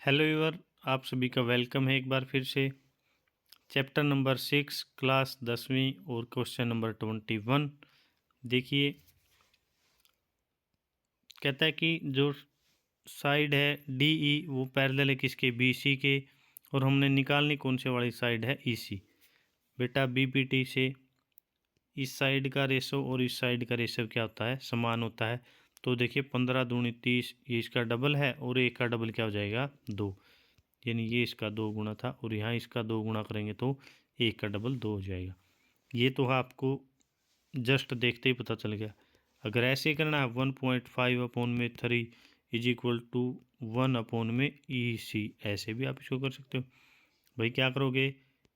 Hello ever, आप सभी का वेलकम है एक बार फिर से। चैप्टर नंबर 6 क्लास 10वीं और क्वेश्चन नंबर 21। देखिए, कहता है कि जो साइड है डी ई वो पैरेलल है किसके, बी सी के, और हमने निकालनी कौन से वाली साइड है, ई सी। बेटा बी पी टी से इस साइड का रेशो और इस साइड का रेशो क्या होता है, समान होता है। तो देखिए 15 दूनी 30, ये इसका डबल है और एक का डबल क्या हो जाएगा, 2। यानी ये इसका 2 गुना था और यहाँ इसका 2 गुना करेंगे तो एक का डबल 2 हो जाएगा। ये तो आपको जस्ट देखते ही पता चल गया। अगर ऐसे करना है 1.5 अपॉन में 3 इज इक्वल टू 1 अपॉन में ई सी, ऐसे भी आप इसको कर सकते हो। भाई क्या करोगे,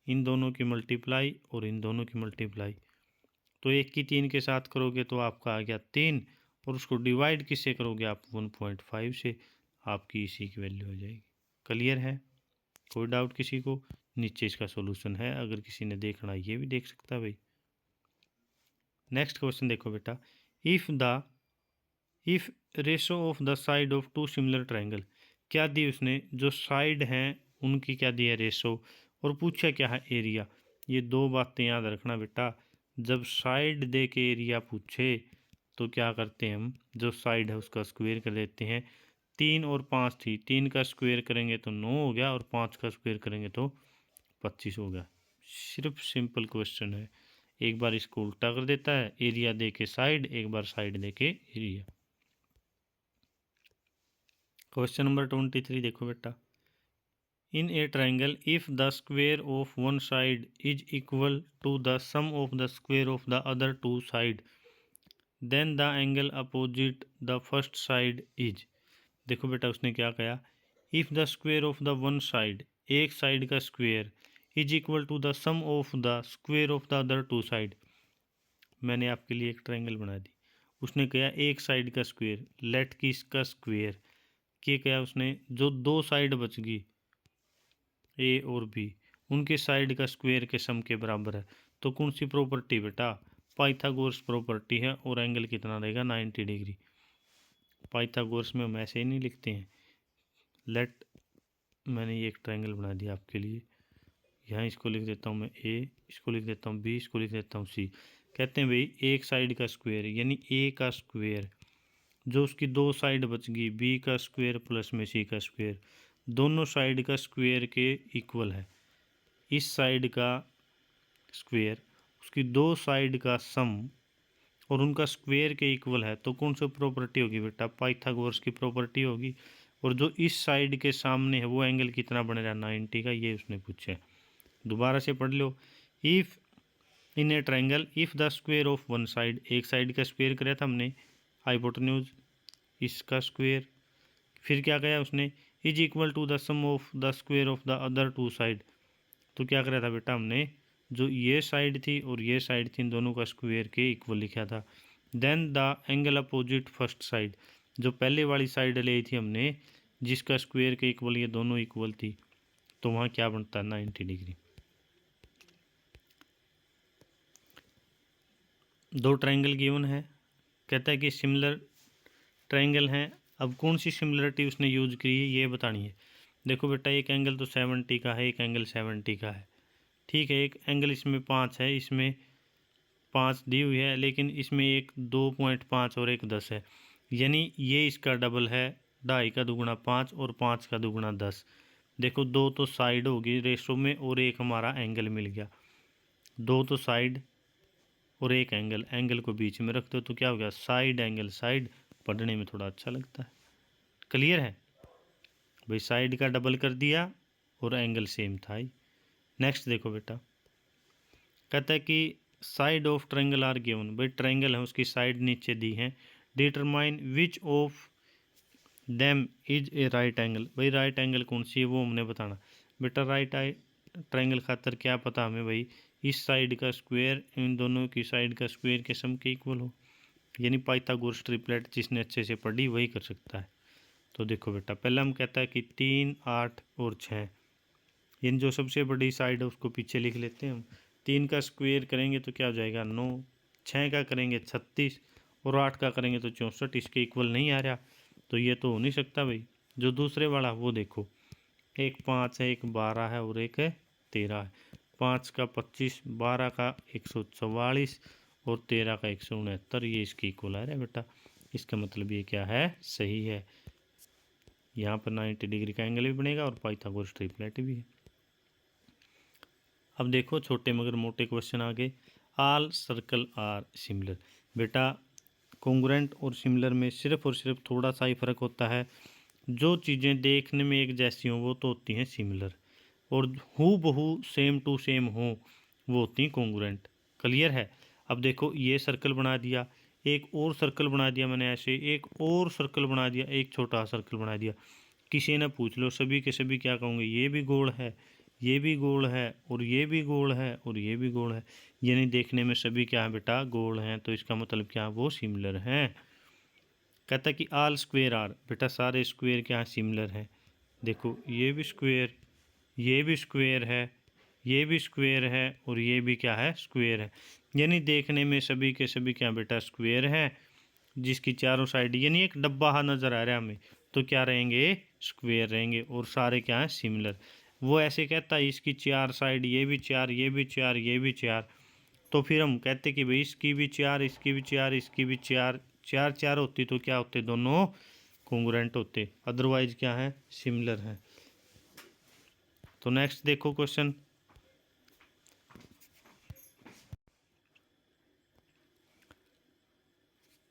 इन दोनों की मल्टीप्लाई और इन दोनों की मल्टीप्लाई, तो एक की 3 के साथ करोगे तो आपका आ गया 3, और उसको डिवाइड किससे करोगे आप, 1.5 से, आपकी इसी की वैल्यू हो जाएगी। क्लियर है? कोई डाउट किसी को? नीचे इसका सॉल्यूशन है, अगर किसी ने देखना ये भी देख सकता है भाई। नेक्स्ट क्वेश्चन देखो बेटा, if ratio of the side of two similar triangle, क्या दी उसने, जो साइड हैं उनकी क्या दी है, रेशो, और पूछा क्या है, एरिया। ये दो बातें याद रखना बेटा, जब साइड दे के एरिया पूछे तो क्या करते हैं हम, जो साइड है उसका स्क्वायर कर देते हैं। 3 और 5 थी, 3 का स्क्वायर करेंगे तो 9 हो गया और 5 का स्क्वायर करेंगे तो 25 हो गया। सिर्फ सिंपल क्वेश्चन है, एक बार इसको उल्टा कर देता है, एरिया दे के साइड, एक बार साइड दे के एरिया। क्वेश्चन नंबर 23 देखो बेटा, in a triangle if the square of one side is equal to the sum of the square of the other two side, then the angle opposite the first side is. देखो बेटा उसने क्या कहा, if the square of the one side, एक side का square, is equal to the sum of the square of the other two side. मैंने आपके लिए एक ट्रायंगल बना दी, उसने कहा एक साइड का स्क्वेयर, लेट की इसका स्क्वेयर, क्या कहा उसने, जो दो साइड बच गई ए और बी, उनके साइड का स्क्वेयर के सम के बराबर है। तो कौन सी प्रॉपर्टी बेटा, पाइथागोरस प्रॉपर्टी है, और एंगल कितना रहेगा, 90 डिग्री। पाइथागोरस में हम ऐसे ही नहीं लिखते हैं। लेट, मैंने ये एक ट्रायंगल बना दिया आपके लिए, यहाँ इसको लिख देता हूँ मैं ए, इसको लिख देता हूँ बी, इसको लिख देता हूँ सी। कहते हैं भाई एक साइड का स्क्वायर यानी ए का स्क्वायर, जो उसकी दो साइड बच गई, बी का स्क्वायर प्लस में सी का स्क्वायर, दोनों साइड का स्क्वायर के इक्वल है। इस साइड का स्क्वायर उसकी दो साइड का सम और उनका स्क्वायर के इक्वल है, तो कौन सी प्रॉपर्टी होगी बेटा, पाइथागोरस की प्रॉपर्टी होगी। और जो इस साइड के सामने है वो एंगल कितना बनेगा, 90 का, ये उसने पूछा है। दोबारा से पढ़ लो, if in a triangle if the square of one side, एक साइड का स्क्वायर कराया था हमने, हाइपोटेन्यूज, इसका स्क्वायर, फिर क्या कहा उसने, is equal to the sum of the square of the other two side. तो क्या कराया था बेटा हमने, जो ये साइड थी और ये साइड थी, इन दोनों का स्क्वायर के इक्वल लिखा था। Then the angle opposite first side, जो पहले वाली साइड ली थी हमने, जिसका स्क्वायर के इक्वल ये दोनों इक्वल थी, तो वहाँ क्या बनता है, 90 डिग्री। दो ट्रायंगल गिवन है, कहता है कि सिमिलर ट्रायंगल हैं। अब कौन सी सिमिलरिटी उसने यूज की है ये बतानी है। देखो बेटा एक एंगल तो 70 का है, एक एंगल 70 का है, ठीक है। एक एंगल इसमें 5 है, इसमें 5 दी हुई है, लेकिन इसमें एक 2.5 और एक 10 है, यानी ये इसका डबल है, 2.5 का दुगुना 5 और 5 का दुगुना 10। देखो दो तो साइड होगी रेशो में और एक हमारा एंगल मिल गया, दो तो साइड और एक एंगल, एंगल को बीच में रखते हो तो क्या हो गया, साइड एंगल साइड, पढ़ने में थोड़ा अच्छा लगता है। क्लियर है भाई, साइड का डबल कर दिया और एंगल सेम था ही। नेक्स्ट देखो बेटा, कहता है कि side of triangle are given, भाई ट्रायंगल है उसकी साइड नीचे दी है, determine which of them is a right angle, भाई राइट एंगल कौन सी है वो हमने बताना। बेटा राइट ट्रायंगल खातर क्या पता हमें, भाई इस साइड का स्क्वायर इन दोनों की साइड का स्क्वायर के सम के इक्वल हो, यानी पाइथागोरस ट्रिपलेट जिसने अच्छे से पढ़ी वही कर सकता है। तो देखो बेटा पहले हम कहता है कि 3, 8 और 6, यानी जो सबसे बड़ी साइड है उसको पीछे लिख लेते हैं हम। 3 का स्क्वायर करेंगे तो क्या हो जाएगा 9, 6 का करेंगे 36 और 8 का करेंगे तो 64, इसके इक्वल नहीं आ रहा, तो ये तो हो नहीं सकता भाई। जो दूसरे वाला वो देखो, एक 5 है, एक 12 है और एक 13 है। 5 का 25, 12 का 144 और 13 का 169, ये इसकी इक्वल आ रहा है बेटा। इसका मतलब ये क्या है, सही है। यहाँ पर 90 डिग्री का एंगल भी बनेगा और पाइथागोरस ट्रिपलेट भी है। अब देखो छोटे मगर मोटे क्वेश्चन आगे। आल सर्कल आर सिमिलर। बेटा कॉन्ग्रुएंट और सिमिलर में सिर्फ और सिर्फ थोड़ा सा ही फर्क होता है। जो चीज़ें देखने में एक जैसी हों वो तो होती हैं सिमिलर, और हू बहू सेम टू सेम हो वो होती हैं कॉन्ग्रुएंट। क्लियर है। अब देखो ये सर्कल बना दिया, एक और सर्कल बना दिया मैंने ऐसे, एक और सर्कल बना दिया, एक छोटा सर्कल बना दिया। किसी ने पूछ लो सभी के सभी क्या कहूँगे, ये भी गोल है, ये भी गोल है, और ये भी गोल है, और ये भी गोल है। यानी देखने में सभी क्या है बेटा, गोल हैं। तो इसका मतलब क्या, वो सिमिलर हैं। कहता है कि आल स्क्वेयर आर, बेटा सारे स्क्वेयर क्या है, सिमिलर हैं। देखो ये भी स्क्वेयर, ये भी स्क्वेयर है, ये भी स्क्वेयर है, और ये भी क्या है, स्क्वेयर है। यानी देखने में सभी के सभी क्या बेटा, स्क्वेयर हैं, जिसकी चारों साइड यानी एक डब्बा हाँ नज़र आ रहा है हमें, तो क्या रहेंगे, स्क्वेयर रहेंगे, और सारे क्या हैं, सिमिलर। वो ऐसे कहता है इसकी चार साइड, ये भी चार, ये भी चार, ये भी चार, तो फिर हम कहते कि भाई इसकी भी चार, इसकी भी चार, इसकी भी चार, चार चार होती तो क्या होते, दोनों कॉन्ग्रुएंट होते, अदरवाइज क्या है, सिमिलर है। तो नेक्स्ट देखो क्वेश्चन।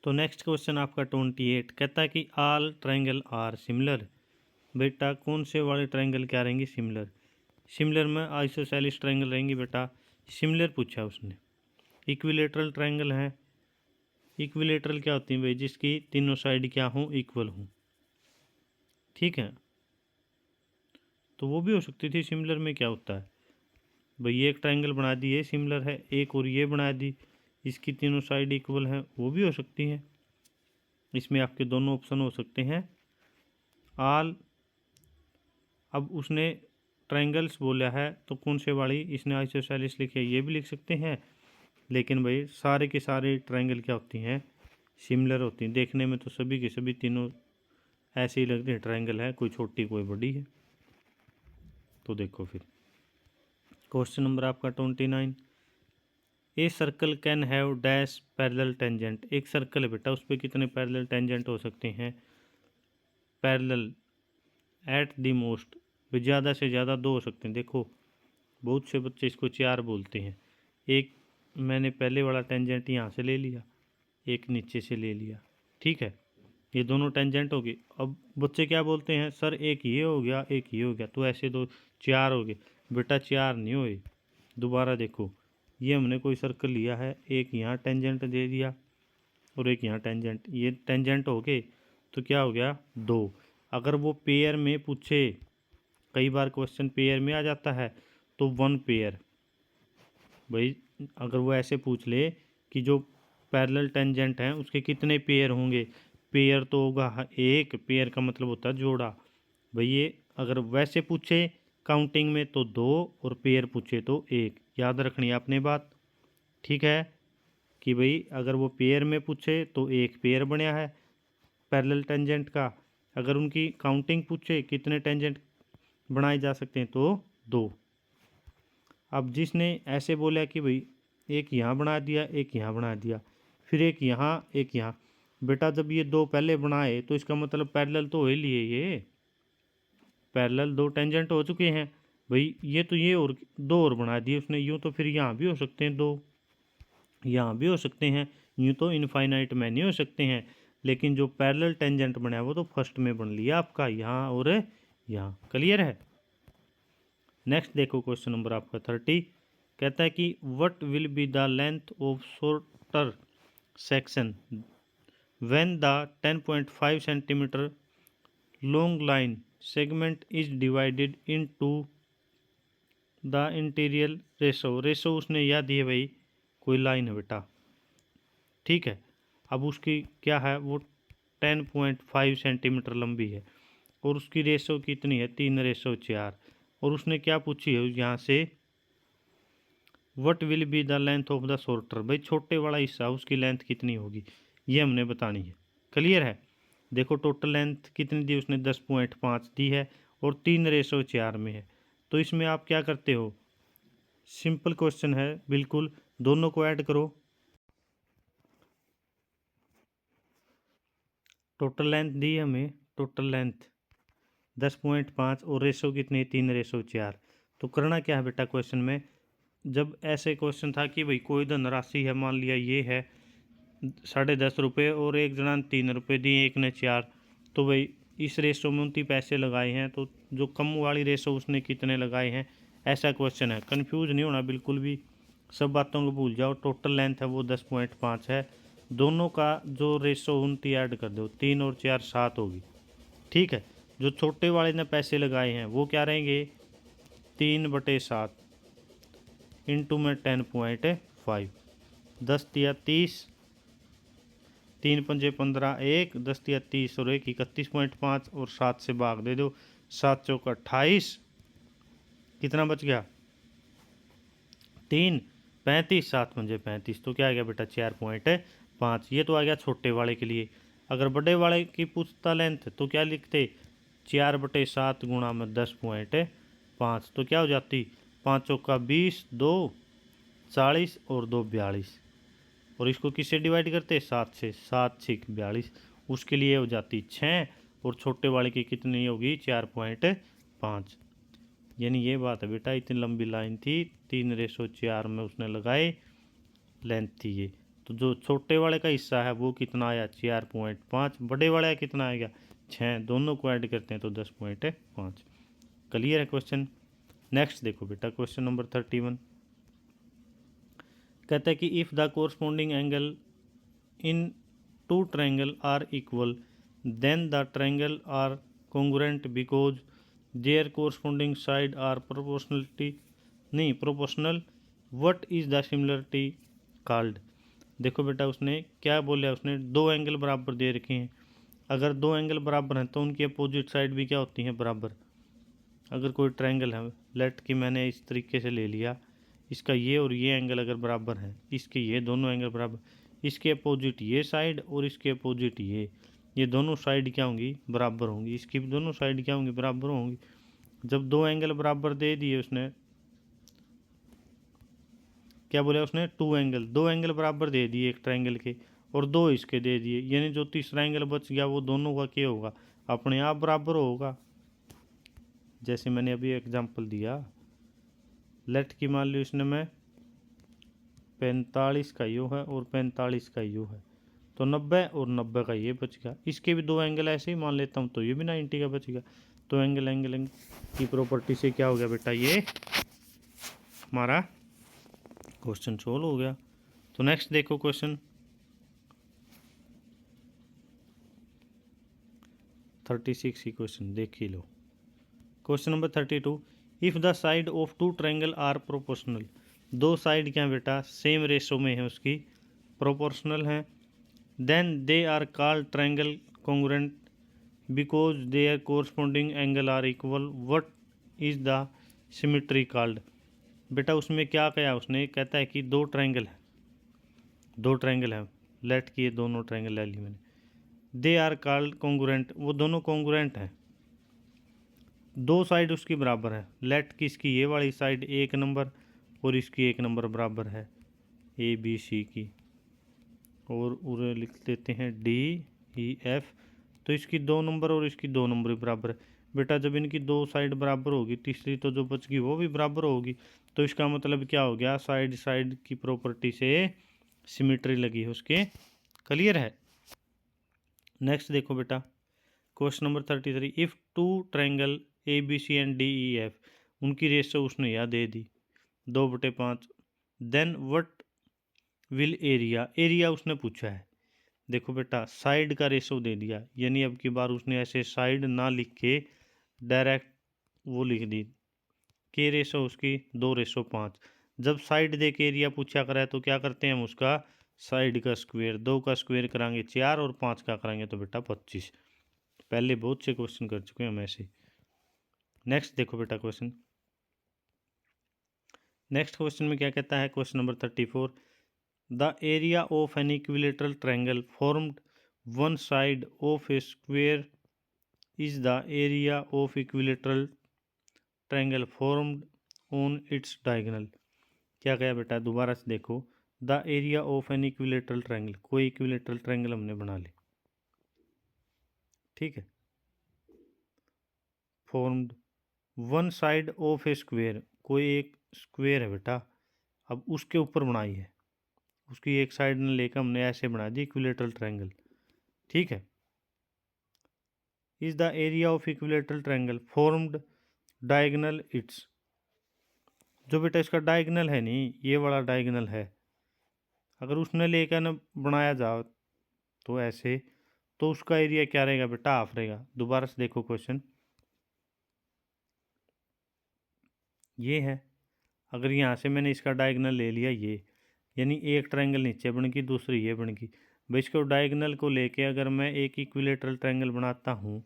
तो नेक्स्ट क्वेश्चन आपका 28 कहता है कि आल ट्रायंगल आर सिमिलर। बेटा कौन से वाले ट्रायंगल क्या रहेंगे, सिमिलर। सिमिलर में आइसोसेलेस ट्रायंगल रहेंगी बेटा। सिमिलर पूछा उसने। इक्विलेटरल ट्रायंगल है। इक्विलेटरल क्या होती है भाई, जिसकी तीनों साइड क्या हों, इक्वल हों। ठीक है, तो वो भी हो सकती थी। सिमिलर में क्या होता है भाई, ये एक ट्रायंगल बना दी, ये सिमिलर है, एक और ये बना दी, इसकी तीनों साइड इक्वल है, वो भी हो सकती है। इसमें आपके दोनों ऑप्शन हो सकते हैं। आल, अब उसने ट्रायंगल्स बोला है तो कौन से वाली, इसने आइसोसेलेस लिखे, ये भी लिख सकते हैं। लेकिन भाई सारे के सारे ट्रायंगल क्या होती हैं, सिमिलर होती हैं। देखने में तो सभी के सभी तीनों ऐसे ही लगते हैं, ट्रायंगल है, कोई छोटी कोई बड़ी है। तो देखो फिर क्वेश्चन नंबर आपका 29। A circle can have dash parallel tangent. एक सर्कल है बेटा, उस पर कितने पैरेलल टेंजेंट हो सकते हैं, पैरेलल एट द मोस्ट, ज़्यादा से ज़्यादा दो हो सकते हैं। देखो बहुत से बच्चे इसको चार बोलते हैं। एक मैंने पहले वाला टेंजेंट यहाँ से ले लिया, एक नीचे से ले लिया, ठीक है, ये दोनों टेंजेंट हो गए। अब बच्चे क्या बोलते हैं, सर एक ये हो गया, एक ये हो गया, तो ऐसे दो चार हो गए। बेटा चार नहीं हुए। दोबारा देखो, ये हमने कोई सर्कल लिया है, एक यहाँ टेंजेंट दे दिया और एक यहाँ टेंजेंट, ये टेंजेंट हो गए, तो क्या हो गया, दो। अगर वो पेयर में पूछे, कई बार क्वेश्चन पेयर में आ जाता है, तो वन पेयर। भाई अगर वो ऐसे पूछ ले कि जो पैरेलल टेंजेंट हैं उसके कितने पेयर होंगे, पेयर तो होगा एक, पेयर का मतलब होता है जोड़ा। भाई ये अगर वैसे पूछे काउंटिंग में तो दो, और पेयर पूछे तो एक। याद रखनी है आपने बात, ठीक है, कि भाई अगर वो पेयर में पूछे तो एक पेयर बनया है पैरेलल टेंजेंट का, अगर उनकी काउंटिंग पूछे कितने टेंजेंट बनाए जा सकते हैं तो दो। अब जिसने ऐसे बोला कि भाई एक यहाँ बना दिया, एक यहाँ बना दिया, फिर एक यहाँ एक यहाँ, बेटा जब ये दो पहले बनाए तो इसका मतलब पैरेलल तो हो ही लिए, ये पैरेलल दो टेंजेंट हो चुके हैं। भाई ये तो ये और दो और बना दिए उसने, यूँ तो फिर यहाँ भी हो सकते हैं दो, यहाँ भी हो सकते हैं, यूँ तो इनफाइनाइट में नहीं हो सकते हैं। लेकिन जो पैरेलल टेंजेंट बना है वो तो फर्स्ट में बन लिया आपका, यहाँ और यहाँ। क्लियर है। नेक्स्ट देखो क्वेश्चन नंबर आपका 30। कहता है कि what will be the length of shorter section when the 10.5 centimetre long line segment is divided into the interior ratio. Ratio उसने याद दिए भाई, कोई लाइन है बेटा, ठीक है। अब उसकी क्या है, वो 10.5 सेंटीमीटर लंबी है, और उसकी रेशो कितनी है, 3:4। और उसने क्या पूछी है यहाँ से, what will be the length of the shorter. भाई छोटे वाला हिस्सा उसकी लेंथ कितनी होगी, ये हमने बतानी है। क्लियर है। देखो टोटल लेंथ कितनी दी उसने, 10.5 दी है, और 3:4 में है। तो इसमें आप क्या करते हो, सिंपल क्वेश्चन है बिल्कुल, दोनों को ऐड करो। टोटल लेंथ दी हमें, टोटल लेंथ 10.5 और रेशो कितनी, 3:4। तो करना क्या है बेटा क्वेश्चन में, जब ऐसे क्वेश्चन था कि भाई कोई धनराशि है, मान लिया ये है 10.5 रुपये और एक जना ने 3 रुपये दिए, एक ने 4, तो भाई इस रेशो में 29 पैसे लगाए हैं, तो जो कम वाली रेशो उसने कितने लगाए हैं, ऐसा क्वेश्चन है। कंफ्यूज नहीं होना बिल्कुल भी, सब बातों को भूल जाओ। टोटल लेंथ है वो 10.5 है, दोनों का जो रेशो 29 ऐड कर दो, 3 और 4 7 होगी, ठीक है। जो छोटे वाले ने पैसे लगाए हैं वो क्या रहेंगे, 3/7 इंटू में 10.5, 10 तिया 30, 3 पंजे 15, 1 10 तिया 30 और 1 31.5 और 7 से भाग दे दो, 7 चौका 28, कितना बच गया 3 35, 7 पंजे 35, तो क्या आ गया बेटा 4.5। ये तो आ गया छोटे वाले के लिए। अगर बड़े वाले की पूछता लेंथ तो क्या लिखते, 4/7 गुणा में 10.5, तो क्या हो जाती 5 चौका 20, 2 40 और 2 42, और इसको किससे डिवाइड करते 7 से, 7 6 42, उसके लिए हो जाती 6 और छोटे वाले की कितनी होगी 4.5। यानी ये बात है बेटा, इतनी लंबी लाइन थी, 3:4 में उसने लगाए, लेंथ थी ये। तो जो छोटे वाले का हिस्सा है वो कितना आया 4.5, बड़े वाले का कितना आएगा 6, दोनों को ऐड करते हैं तो 10.5। क्लियर है क्वेश्चन। नेक्स्ट देखो बेटा क्वेश्चन नंबर 31, कहता है कि if the corresponding angle in two triangle are equal then the triangle are congruent because their corresponding side are proportional, what is the similarity called. देखो बेटा उसने क्या बोला, उसने दो एंगल बराबर दे रखे हैं, अगर दो एंगल बराबर हैं तो उनकी अपोजिट साइड भी क्या होती हैं बराबर। अगर कोई ट्रायंगल है, लेट कि मैंने इस तरीके से ले लिया, इसका ये और ये एंगल अगर बराबर है, इसके ये दोनों एंगल बराबर, इसके अपोजिट ये साइड और इसके अपोजिट ये दोनों साइड क्या होंगी बराबर होंगी, इसकी भी दोनों साइड क्या होंगी बराबर होंगी। जब दो एंगल बराबर दे दिए उसने, क्या बोला उसने, दो एंगल बराबर दे दिए एक ट्रायंगल के और दो इसके दे दिए, यानी जो तीसरा एंगल बच गया वो दोनों का क्या होगा, अपने आप बराबर होगा। जैसे मैंने अभी एग्जांपल दिया, लेट की मान ली उसने मैं 45 का यू है और 45 का यू है, तो 90 और 90 का ये बच गया। इसके भी दो एंगल ऐसे ही मान लेता हूँ तो ये भी 90 का बच गया। तो एंगल की प्रॉपर्टी से क्या हो गया बेटा, ये हमारा क्वेश्चन सोल्व हो गया। तो नेक्स्ट देखो क्वेश्चन 36 ही क्वेश्चन देख ही लो। Question number 32, if the side of two triangle are proportional, दो साइड क्या बेटा सेम रेशो में है उसकी, प्रोपोर्शनल है, then they are called triangle congruent because their corresponding angle are equal, what is the symmetry called. बेटा उसमें क्या कहा उसने, कहता है कि दो ट्रायंगल है, दो ट्रायंगल है, लेट किए दोनों ट्रायंगल ले ली मैंने, दे आर कॉल्ड कॉन्ग्रुएंट, वो दोनों कॉन्ग्रुएंट हैं, दो साइड उसकी बराबर है, लेट की इसकी ये वाली साइड 1 नंबर और इसकी 1 नंबर बराबर है ABC की, और उरे लिख देते हैं DEF, तो इसकी 2 नंबर और इसकी 2 नंबर बराबर है। बेटा जब इनकी दो साइड बराबर होगी, तीसरी तो जो बच गई वो भी बराबर होगी, तो इसका मतलब क्या हो गया, साइड साइड की प्रॉपर्टी से सिमिट्री लगी है उसके। क्लियर है। नेक्स्ट देखो बेटा question number 33, if two triangle ABC and DEF, उनकी रेशो उसने यहाँ दे दी 2/5, देन व्हाट विल एरिया उसने पूछा है। देखो बेटा साइड का रेशो दे दिया, यानी अब की बार उसने ऐसे साइड ना लिख के डायरेक्ट वो लिख दी के रेशो उसकी 2/5। जब साइड दे के एरिया पूछा करा है तो क्या करते हैं हम उसका साइड का स्क्वायर, 2 का स्क्वायर कराएंगे 4 और 5 का कराएंगे तो बेटा 25। पहले बहुत से क्वेश्चन कर चुके हैं हम ऐसे। नेक्स्ट देखो बेटा क्वेश्चन, नेक्स्ट क्वेश्चन में क्या कहता है, question number 34, the area of an equilateral triangle formed one side of A square is the area of equilateral triangle formed on its diagonal. क्या कहा बेटा, दोबारा से देखो। The area of an equilateral triangle, कोई इक्विलेटरल ट्रायंगल हमने बना ली, ठीक है। Formed one side of A square, कोई एक स्क्वेयर है बेटा, अब उसके ऊपर बनाई है, उसकी एक साइड ने लेकर हमने ऐसे बना दी इक्विलेटरल ट्रायंगल, ठीक है। Is the area of equilateral triangle formed diagonal it's, जो बेटा इसका डायगोनल है नहीं, ये वाला डायगोनल है, अगर उसने लेकर न बनाया जाओ तो ऐसे, तो उसका एरिया क्या रहेगा बेटा, हाफ रहेगा। दोबारा से देखो क्वेश्चन, ये है, अगर यहाँ से मैंने इसका डायगोनल ले लिया ये, यानी एक ट्रायंगल नीचे बन गई, दूसरी ये बन गई भाई, इसको डायगोनल को लेके अगर मैं एक इक्विलेटरल ट्रायंगल बनाता हूँ,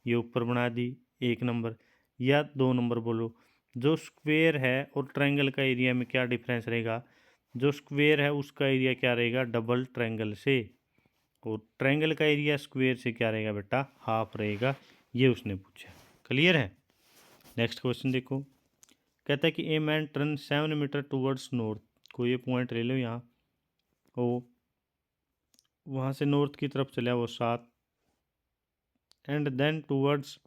ये ऊपर बना दी, एक नंबर या दो नंबर बोलो, जो स्क्वेयर है और ट्रायंगल का एरिया में क्या डिफरेंस रहेगा, जो स्क्वेयर है उसका एरिया क्या रहेगा डबल ट्रायंगल से, और ट्रायंगल का एरिया स्क्वेयर से क्या रहेगा बेटा, हाफ रहेगा। ये उसने पूछा, क्लियर है। नेक्स्ट क्वेश्चन देखो, कहता है कि a man turn 7 metre towards north, को ये पॉइंट ले लो यहाँ, वो वहाँ से नॉर्थ की तरफ चला वो 7, and then towards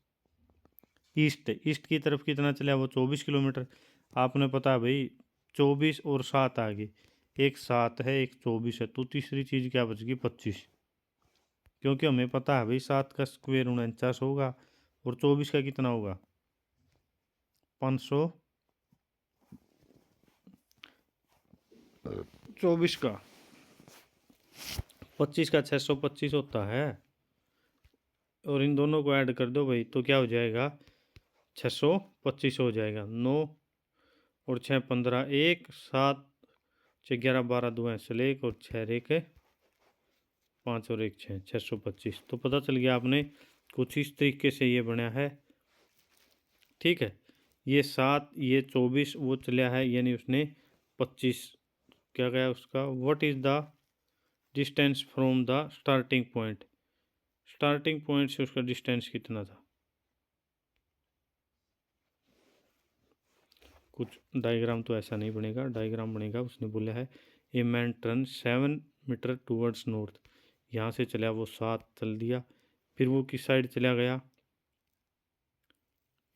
east, east की तरफ कितना चला वो 24 किलोमीटर। आपने पता भाई 24 और 7 आ गए, एक 7 है एक 24 है, तो तीसरी चीज़ क्या बच गई 25, क्योंकि हमें पता है भाई 7 का स्क्वायर 49 होगा और 24 का कितना होगा 500, 24 का 25 का 625 होता है, और इन दोनों को ऐड कर दो भाई तो क्या हो जाएगा 625 हो जाएगा। 9 और 6 15, 1 7 6 11 12 2 हैं चले, एक और 6 एक 5 और 1 6, 625। तो पता चल गया आपने, कुछ इस तरीके से ये बना है, ठीक है। ये 7 ये 24 वो चला है, यानी उसने 25 क्या गया उसका, what is the distance from the starting point, starting point से उसका डिस्टेंस कितना था। कुछ डायग्राम तो ऐसा नहीं बनेगा, डायग्राम बनेगा, उसने बोला है a man turn 7 metre towards north, यहाँ से चला वो 7 चल दिया, फिर वो किस साइड चला गया,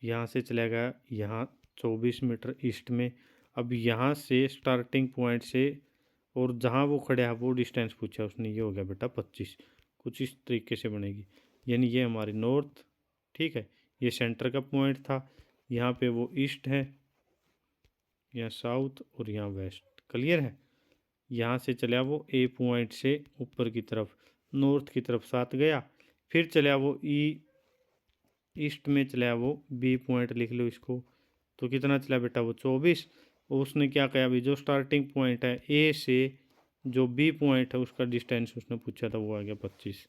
यहाँ से चला गया यहाँ 24 मीटर ईस्ट में। अब यहाँ से स्टार्टिंग पॉइंट से और जहाँ वो खड़ा है वो डिस्टेंस पूछा उसने, ये हो गया बेटा 25। कुछ इस तरीके से बनेगी, यानी ये हमारी नॉर्थ, ठीक है, ये सेंटर का पॉइंट था, यहाँ पे वो ईस्ट है, यहाँ साउथ और यहाँ वेस्ट, क्लियर है। यहाँ से चला वो ए पॉइंट से ऊपर की तरफ नॉर्थ की तरफ 7 गया, फिर चला वो ईस्ट में चला वो बी पॉइंट लिख लो इसको, तो कितना चला बेटा वो 24, और उसने क्या किया अभी, जो स्टार्टिंग पॉइंट है ए से जो बी पॉइंट है उसका डिस्टेंस उसने पूछा था, वो आ गया 25।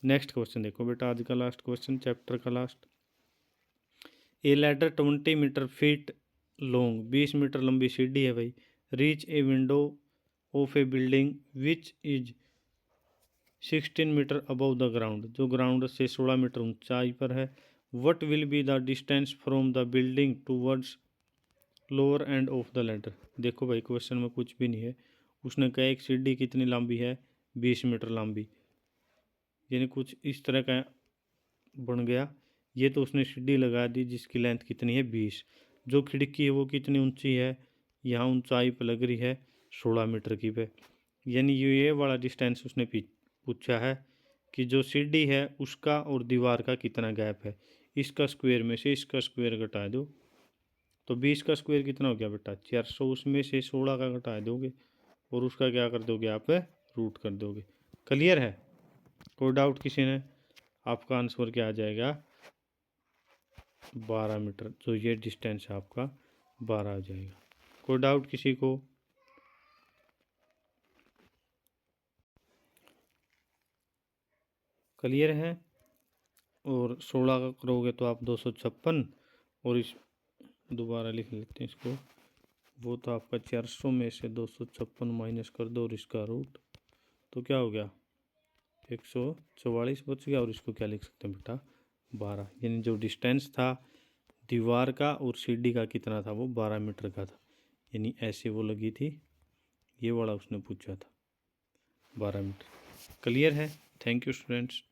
नेक्स्ट क्वेश्चन देखो बेटा, आज का लास्ट क्वेश्चन, चैप्टर का last. A ladder 20 metre feet long, 20 metre लंबी सीढ़ी है भाई, reach a window of a building which is 16 metre above the ground, जो ग्राउंड से 16 मीटर ऊंचाई पर है। What will be the distance from the building towards lower end of the ladder. देखो भाई क्वेश्चन में कुछ भी नहीं है, उसने कहा एक सीढ़ी कितनी लंबी है 20 मीटर लंबी, यानी कुछ इस तरह का बन गया। ये तो उसने सीढ़ी लगा दी जिसकी लेंथ कितनी है 20, जो खिड़की है वो कितनी ऊंची है, यहाँ ऊंचाई पर लग रही है 16 मीटर की पे, यानी ये वाला डिस्टेंस उसने पूछा है कि जो सीढ़ी है उसका और दीवार का कितना गैप है, इसका स्क्वायर में से इसका स्क्वायर घटा दो, तो 20 का स्क्वायर कितना हो गया बेटा 400, उसमें से 16 का घटा दोगे और उसका क्या कर दोगे आप रूट कर दोगे, क्लियर है। कोई डाउट किसी ने, आपका आंसर क्या आ जाएगा 12 मीटर, जो ये डिस्टेंस है आपका 12 आ जाएगा। कोई डाउट किसी को, क्लियर है। और 16 का करोगे तो आप 256, और इस दोबारा लिख लेते हैं इसको, वो तो आपका 400 में से 256 माइनस कर दो और इसका रूट, तो क्या हो गया 144 बच गया, और इसको क्या लिख सकते हैं बेटा 12, यानी जो डिस्टेंस था दीवार का और सीढ़ी का कितना था, वो 12 मीटर का था। यानी ऐसे वो लगी थी, ये वाला उसने पूछा था 12 मीटर। क्लियर है? Thank you students.